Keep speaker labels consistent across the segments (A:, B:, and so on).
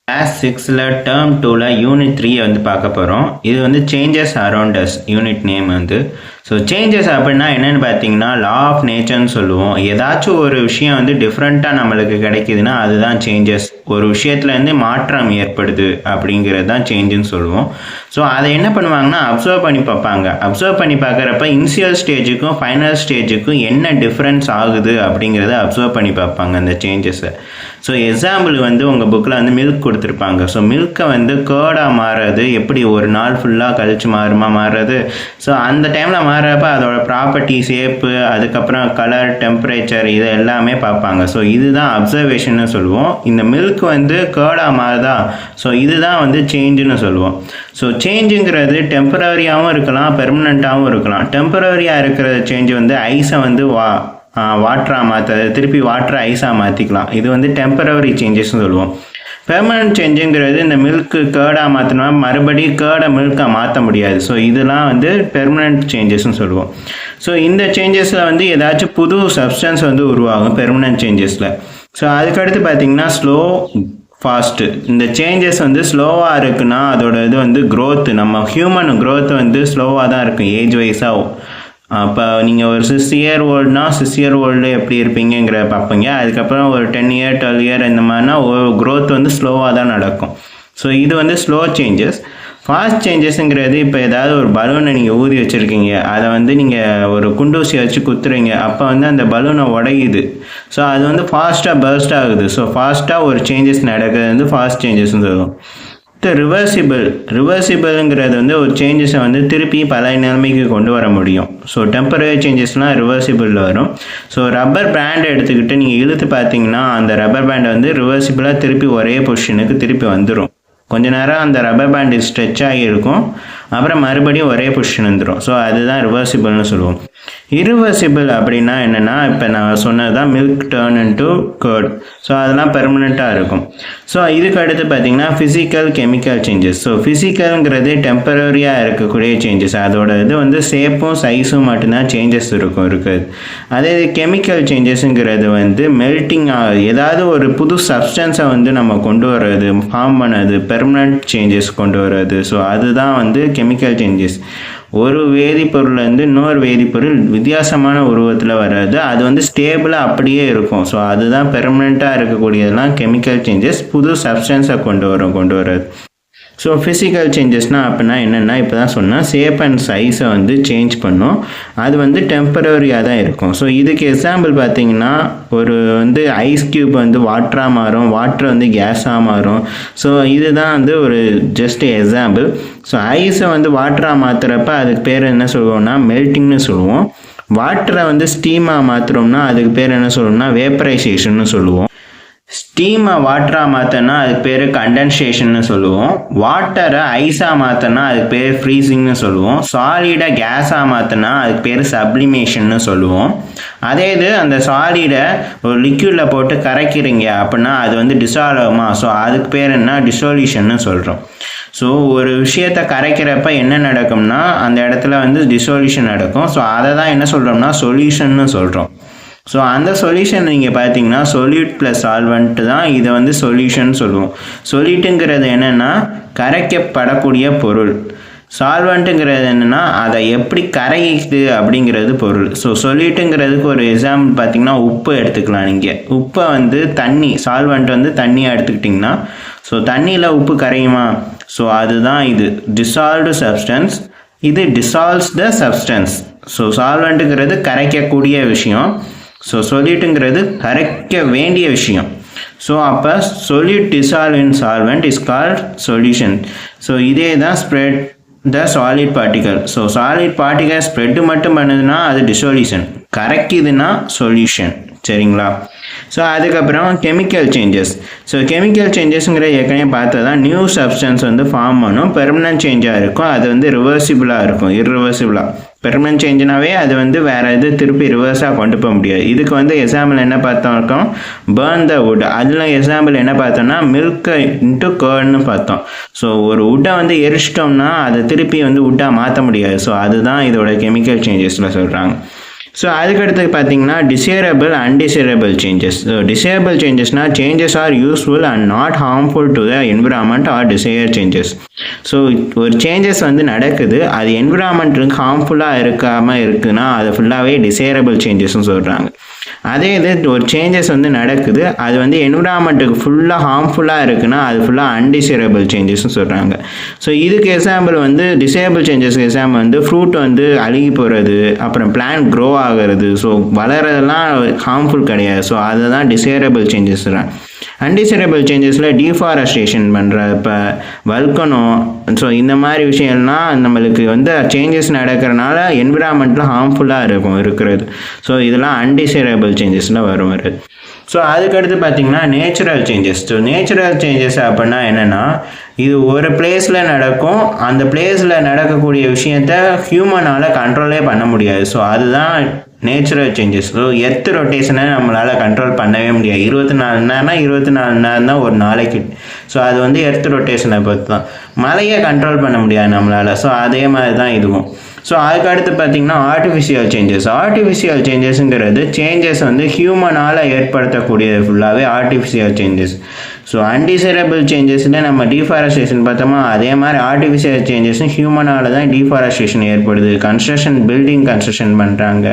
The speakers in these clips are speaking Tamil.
A: கிளாஸ் 6ல டேர்ம் 2ல யூனிட் 3 வந்து பார்க்க போகிறோம். இது வந்து changes around us unit name வந்து. ஸோ சேஞ்சஸ் அப்படின்னா என்னென்னு பார்த்தீங்கன்னா லா ஆஃப் நேச்சர்னு சொல்லுவோம். ஏதாச்சும் ஒரு விஷயம் வந்து டிஃப்ரெண்ட்டாக நம்மளுக்கு கிடைக்குதுன்னா அதுதான் சேஞ்சஸ். ஒரு விஷயத்துலேருந்து மாற்றம் ஏற்படுது அப்படிங்கிறது தான் சேஞ்சுன்னு சொல்லுவோம். ஸோ அதை என்ன பண்ணுவாங்கன்னா அப்சர்வ் பண்ணி பார்ப்பாங்க. அப்சர்வ் பண்ணி பார்க்குறப்ப இனிஷியல் ஸ்டேஜுக்கும் ஃபைனல் ஸ்டேஜுக்கும் என்ன டிஃப்ரென்ஸ் ஆகுது அப்படிங்கிறத அப்சர்வ் பண்ணி பார்ப்பாங்க அந்த சேஞ்சஸை. ஸோ எக்ஸாம்பிள் வந்து உங்கள் புக்கில் வந்து மில்க் கொடுத்துருப்பாங்க. ஸோ மில்கை வந்து கேர்டாக மாறுறது எப்படி ஒரு நாள் ஃபுல்லாக கழிச்சு மாறுறது. ஸோ அந்த டைமில் மாறுறப்ப அதோட ப்ராப்பர்ட்டி, ஷேப்பு, அதுக்கப்புறம் கலர், டெம்பரேச்சர் இது எல்லாமே பார்ப்பாங்க. ஸோ இதுதான் அப்சர்வேஷன்னு சொல்லுவோம். இந்த மில்க் வந்து கேர்டாக மாறுதா, ஸோ இதுதான் வந்து சேஞ்சுன்னு சொல்லுவோம். ஸோ சேஞ்சுங்கிறது டெம்பரரியாகவும் இருக்கலாம், பெர்மனண்ட்டாகவும் இருக்கலாம். டெம்பரரியாக இருக்கிற சேஞ்சு வந்து ஐஸை வந்து வாட்டராக மாற்றது, திருப்பி வாட்டரை ஐஸாக மாற்றிக்கலாம். இது வந்து டெம்பரரி சேஞ்சஸ்ன்னு சொல்லுவோம். பெர்மனன்ட் சேஞ்சுங்கிறது இந்த மில்க்கு கேர்டாக மாற்றினா மறுபடியும் கேர்டை மில்காக மாற்ற முடியாது. ஸோ இதெல்லாம் வந்து பெர்மனன்ட் சேஞ்சஸ்ன்னு சொல்லுவோம். ஸோ இந்த சேஞ்சஸில் வந்து ஏதாச்சும் புது சப்ஸ்டன்ஸ் வந்து உருவாகும் பெர்மனன்ட் சேஞ்சஸில். ஸோ அதுக்கடுத்து பார்த்திங்கன்னா ஸ்லோ, ஃபாஸ்ட்டு. இந்த சேஞ்சஸ் வந்து ஸ்லோவாக இருக்குன்னா அதோட இது வந்து க்ரோத்து, நம்ம ஹியூமன் க்ரோத் வந்து ஸ்லோவாக தான் இருக்கும் ஏஜ் வைஸாக. அப்போ நீங்கள் ஒரு 6 இயர் ஓல்டுனா 6 இயர் ஓல்டு எப்படி இருப்பீங்கிற பார்ப்பீங்க. அதுக்கப்புறம் ஒரு 10 இயர் 12 இயர் இந்த மாதிரினா ஒரு க்ரோத் வந்து ஸ்லோவாக தான் நடக்கும். ஸோ இது வந்து ஸ்லோ சேஞ்சஸ். ஃபாஸ்ட் சேஞ்சஸுங்கிறது இப்போ ஏதாவது ஒரு பலூனை நீங்கள் ஊதி வச்சுருக்கீங்க, அதை வந்து நீங்கள் ஒரு குண்டூசியை வச்சு குத்துறீங்க, அப்போ வந்து அந்த பலூனை உடையுது. ஸோ அது வந்து ஃபாஸ்ட்டாக பர்ஸ்ட் ஆகுது. ஸோ ஃபாஸ்ட்டாக ஒரு சேஞ்சஸ் நடக்கிறது வந்து ஃபாஸ்ட் சேஞ்சஸ்ன்னு சொல்லுவோம். ரிவர்சிபிள்ங்கிறது வந்து ஒரு சேஞ்சஸை வந்து திருப்பி பழைய நிலைமைக்கு கொண்டு வர முடியும். ஸோ டெம்பரரி சேஞ்சஸ்லாம் ரிவர்சிபிளில் வரும். ஸோ ரப்பர் பேண்டை எடுத்துக்கிட்டு நீங்கள் இழுத்து பார்த்தீங்கன்னா அந்த ரப்பர் பேண்டை வந்து ரிவர்சிபிளாக திருப்பி ஒரே பொசிஷனுக்கு திருப்பி வந்துடும். கொஞ்ச நேரம் அந்த ரப்பர் பேண்டு ஸ்ட்ரெச் ஆகி இருக்கும், அப்புறம் மறுபடியும் ஒரே பொசிஷன் வந்துடும். ஸோ அதுதான் ரிவர்சிபிள்னு சொல்லுவோம். இரிவர்சிபிள் அப்படின்னா என்னென்னா இப்போ நான் சொன்னது தான் milk turn into curd. So அதெல்லாம் பெர்மனெண்ட்டாக இருக்கும். ஸோ இதுக்கு அடுத்து பார்த்திங்கன்னா ஃபிசிக்கல், கெமிக்கல் சேஞ்சஸ். ஸோ ஃபிசிக்கல்ங்கிறது டெம்பரரியாக இருக்கக்கூடிய சேஞ்சஸ். அதோட இது வந்து ஷேப்பும் சைஸும் மட்டும்தான் சேஞ்சஸ் இருக்குது. அதே இது கெமிக்கல் சேஞ்சஸுங்கிறது வந்து மெல்ட்டிங் ஆகுது, ஏதாவது ஒரு புது சப்ஸ்டன்ஸை வந்து நம்ம கொண்டு வர்றது, ஃபார்ம் பண்ணது, பெர்மனன்ட் சேஞ்சஸ் கொண்டு வர்றது. ஸோ அதுதான் வந்து கெமிக்கல் சேஞ்சஸ். ஒரு வேதிப்பொருள்லேருந்து இன்னொரு வேதிப்பொருள் வித்தியாசமான உருவத்தில் வர்றது, அது வந்து ஸ்டேபிளாக அப்படியே இருக்கும். ஸோ அதுதான் பெர்மனெண்ட்டாக இருக்கக்கூடியதெல்லாம் கெமிக்கல் சேஞ்சஸ், புது சப்ஸ்டன்ஸை கொண்டு வர்றது. ஸோ ஃபிசிக்கல் சேஞ்சஸ்னால் அப்படின்னா என்னென்னா இப்போ தான் சொன்னால் ஷேப் அண்ட் சைஸை வந்து சேஞ்ச் பண்ணும். அது வந்து டெம்பரரியாக தான் இருக்கும். ஸோ இதுக்கு எக்ஸாம்பிள் பார்த்திங்கன்னா ஒரு வந்து ஐஸ் க்யூப் வந்து வாட்டராக மாறும், வாட்டர் வந்து கேஸாக மாறும். ஸோ இதுதான் வந்து ஒரு ஜஸ்ட் எக்ஸாம்பிள். ஸோ ஐஸை வந்து வாட்டராக மாற்றுறப்ப அதுக்கு பேர் என்ன சொல்லுவோம்னா மெல்ட்டிங்னு சொல்லுவோம். வாட்டரை வந்து ஸ்டீமாக மாற்றுறோம்னா அதுக்கு பேர் என்ன சொல்லுவோம்னா வேப்பரைசேஷன்னு சொல்லுவோம். ஸ்டீமை வாட்டராக மாற்றினா அதுக்கு பேர் கண்டென்சேஷன்னு சொல்லுவோம். வாட்டரை ஐஸாக மாற்றினா அதுக்கு பேர் ஃப்ரீசிங்னு சொல்லுவோம். சாலிடை கேஸாக மாற்றினா அதுக்கு பேர் சப்ளிமேஷன்னு சொல்லுவோம். அதே இது அந்த சாலிடை ஒரு லிக்யூடில் போட்டு கரைக்கிறீங்க அப்படின்னா அது வந்து டிசால்வ் ஆகுமா, ஸோ அதுக்கு பேர் என்ன டிசோல்யூஷன்னு சொல்கிறோம். ஸோ ஒரு விஷயத்தை கரைக்கிறப்ப என்ன நடக்கும்னா அந்த இடத்துல வந்து டிசோல்யூஷன் நடக்கும். ஸோ அதை தான் என்ன சொல்கிறோம்னா சொல்யூஷன்னு சொல்கிறோம். ஸோ அந்த சொல்யூஷன் நீங்கள் பார்த்தீங்கன்னா சொல்யூட் ப்ளஸ் சால்வெண்ட் தான் இதை வந்து சொல்யூஷன் சொல்லுவோம். சொல்யூட்டுங்கிறது என்னென்னா கரைக்கப்படக்கூடிய பொருள். சால்வெண்ட்டுங்கிறது என்னென்னா அதை எப்படி கரைக்குது அப்படிங்கிறது பொருள். ஸோ சொல்யூட்டுங்கிறதுக்கு ஒரு எக்ஸாம்பிள் பார்த்தீங்கன்னா உப்பு எடுத்துக்கலாம். நீங்கள் உப்பை வந்து தண்ணி, சால்வெண்ட் வந்து தண்ணியாக எடுத்துக்கிட்டிங்கன்னா ஸோ தண்ணியில் உப்பு கரையுமா, ஸோ அதுதான் இது டிசால்வ்டு சப்ஸ்டன்ஸ், இது டிசால்வ்ஸ் த சப்ஸ்டன்ஸ். ஸோ சால்வெண்ட்டுங்கிறது கரைக்கக்கூடிய விஷயம், ஸோ சொல்யூட்டுங்கிறது கரைக்க வேண்டிய விஷயம். ஸோ அப்போ solute dissolve in solvent is called solution. So இதே தான் spread the solid particle. So solid particle spread மட்டும் பண்ணுதுன்னா அது டிசோல்யூஷன், கரைக்குதுன்னா சொல்யூஷன். சரிங்களா? ஸோ அதுக்கப்புறம் கெமிக்கல் சேஞ்சஸ். ஸோ கெமிக்கல் சேஞ்சஸ்ங்கிற ஏற்கனவே பார்த்தா நியூ சப்ஸ்டன்ஸ் வந்து ஃபார்ம் பண்ணும், பெர்மனன்ட் சேஞ்சாக இருக்கும், அது வந்து ரிவர்சிபிளாக இருக்கும், இர்ரிவர்சிபிளாக. பெர்மனன்ட் சேஞ்சுனாவே அது வந்து வேறு இது திருப்பி ரிவர்ஸாக கொண்டு போக முடியாது. இதுக்கு வந்து எக்ஸாம்பிள் என்ன பார்த்தோம், பேர்ன் த வுட். அதில் எக்ஸாம்பிள் என்ன பார்த்தோம்னா மில்க் இன்ட்டு கர்ட்னு பார்த்தோம். ஸோ ஒரு வுட்டை வந்து எரிச்சிட்டோம்னா அதை திருப்பி வந்து வுட்டாக மாற்ற முடியாது. ஸோ அதுதான் இதோட கெமிக்கல் சேஞ்சஸில் சொல்கிறாங்க. ஸோ அதுக்கடுத்து பார்த்தீங்கன்னா desirable undesirable changes. So desirable சேஞ்சஸ்னால் changes are useful and not harmful to the environment are desire changes. So ஒரு சேஞ்சஸ் வந்து நடக்குது, அது என்விரான்மெண்ட்டுக்கு ஹார்ம்ஃபுல்லாக இருக்காமல் இருக்குன்னா அது ஃபுல்லாகவே டிசைரபிள் சேஞ்சஸ்ன்னு சொல்கிறாங்க. அதே இது ஒரு சேஞ்சஸ் வந்து நடக்குது, அது வந்து என்விரான்மெண்ட்டுக்கு ஃபுல்லாக ஹார்ம்ஃபுல்லாக இருக்குன்னா அது ஃபுல்லாக அன்டிசைரபிள் சேஞ்சஸ்ன்னு சொல்கிறாங்க. ஸோ இதுக்கு எக்ஸாம்பிள் வந்து டிசைரபிள் சேஞ்சஸ்க்கு எக்ஸாம்பிள் வந்து ஃப்ரூட் வந்து அழுகி போகிறது, அப்புறம் பிளான்ட் க்ரோ ஆகிறது. ஸோ வளரதெல்லாம் ஹார்ம்ஃபுல் கிடையாது. ஸோ அதை தான் டிசைரபிள் சேஞ்சஸ் தான். அன்டிசைரபிள் சேஞ்சஸில் டீஃபாரஸ்டேஷன் பண்ணுற இப்போ வல்கணும், ஸோ இந்த மாதிரி விஷயம்லாம் நம்மளுக்கு வந்து சேஞ்சஸ் நடக்கிறனால என்விரான்மெண்ட்டில் ஹார்ம்ஃபுல்லாக இருக்கிறது. ஸோ இதெல்லாம் அன்டிசைரபிள் சேஞ்சஸில் வருது. ஸோ அதுக்கடுத்து பார்த்திங்கன்னா natural changes. So natural changes அப்படின்னா என்னென்னா, இது ஒரு பிளேஸில் நடக்கும், அந்த பிளேஸில் நடக்கக்கூடிய விஷயத்த ஹியூமனால் கண்ட்ரோலே பண்ண முடியாது. ஸோ அதுதான் நேச்சுரல் சேஞ்சஸ். ஸோ எர்த் ரொட்டேஷனை நம்மளால் கண்ட்ரோல் பண்ணவே முடியாது. 24 நேரம்னா 24 நேரம் தான் ஒரு நாளைக்கு. ஸோ அது வந்து எர்த் ரொட்டேஷனை பொறுத்து தான். மழையை கண்ட்ரோல் பண்ண முடியாது நம்மளால். ஸோ அதே மாதிரி தான் இதுவும். ஸோ அதுக்கடுத்து பார்த்திங்கன்னா ஆர்டிஃபிஷியல் சேஞ்சஸ். ஆர்டிஃபிஷியல் சேஞ்சஸுங்கிறது சேஞ்சஸ் வந்து ஹியூமனால் ஏற்படுத்தக்கூடியது ஃபுல்லாகவே ஆர்டிஃபிஷியல் சேஞ்சஸ். ஸோ அன்டிசைரபிள் சேஞ்சஸில் நம்ம டீஃபாரஸ்டேஷன் பார்த்தோமா, அதே மாதிரி ஆர்டிஃபிஷியல் சேஞ்சஸும் ஹியூமனால் தான் டீஃபாரஸ்டேஷன் ஏற்படுது. பில்டிங் கன்ஸ்ட்ரக்ஷன் பண்ணுறாங்க.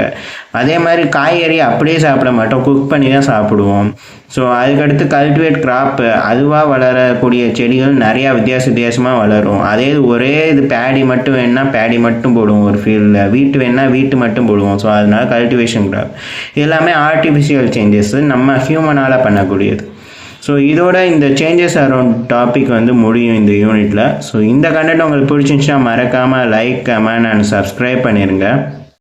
A: அதே மாதிரி காய்கறி அப்படியே சாப்பிட மாட்டோம், குக் பண்ணி தான் சாப்பிடுவோம். ஸோ அதுக்கடுத்து கல்டிவேட் கிராப்பு, அதுவாக வளரக்கூடிய செடிகள் நிறையா வித்தியாசமாக வளரும். அதே ஒரே இது பேடி மட்டும் வேணுன்னா பேடி மட்டும் போடுவோம் ஒரு ஃபீல்டில், வீட்டு வேணுன்னா வீட்டு மட்டும் போடுவோம். ஸோ அதனால் கல்டிவேஷன் கிராப் எல்லாமே ஆர்டிஃபிஷியல் சேஞ்சஸ் நம்ம ஹியூமனால் பண்ணக்கூடியது. ஸோ இதோட இந்த சேஞ்சஸ் அரௌண்ட் டாபிக் வந்து முடியும் இந்த யூனிட்டில். ஸோ இந்த கண்டென்ட் உங்களுக்கு பிடிச்சிருந்துச்சுன்னா மறக்காமல் லைக், கமெண்ட் அண்ட் சப்ஸ்கிரைப் பண்ணிடுங்க.